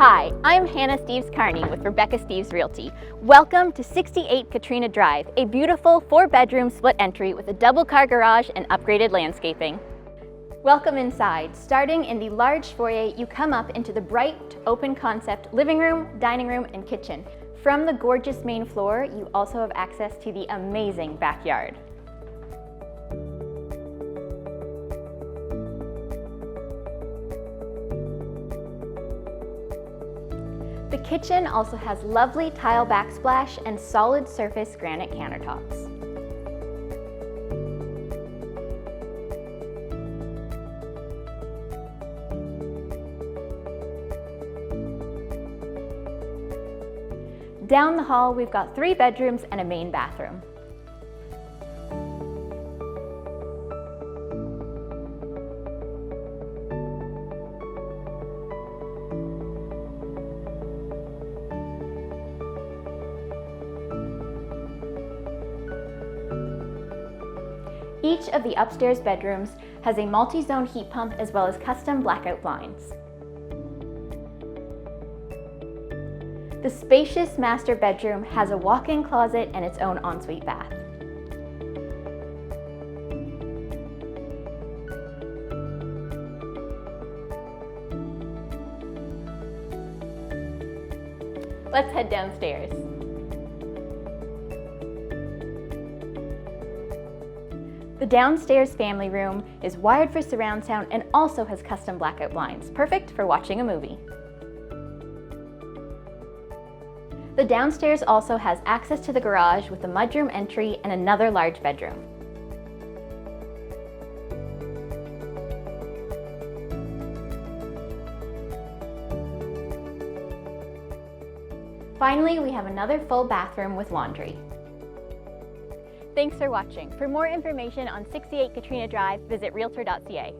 Hi, I'm Hannah Steeves Carney with Steeves Realty. Welcome to 68 Katrina Drive, a beautiful 4-bedroom split entry with a double-car garage and upgraded landscaping. Welcome inside. Starting in the large foyer, you come up into the bright, open-concept living room, dining room, and kitchen. From the gorgeous main floor, you also have access to the amazing backyard. The kitchen also has lovely tile backsplash and solid surface granite countertops. Down the hall, we've got 3 bedrooms and a main bathroom. Each of the upstairs bedrooms has a multi-zone heat pump as well as custom blackout blinds. The spacious master bedroom has a walk-in closet and its own ensuite bath. Let's head downstairs. The downstairs family room is wired for surround sound and also has custom blackout blinds, perfect for watching a movie. The downstairs also has access to the garage with a mudroom entry and another large bedroom. Finally, we have another full bathroom with laundry. Thanks for watching. For more information on 68 Katrina Drive, visit realtor.ca.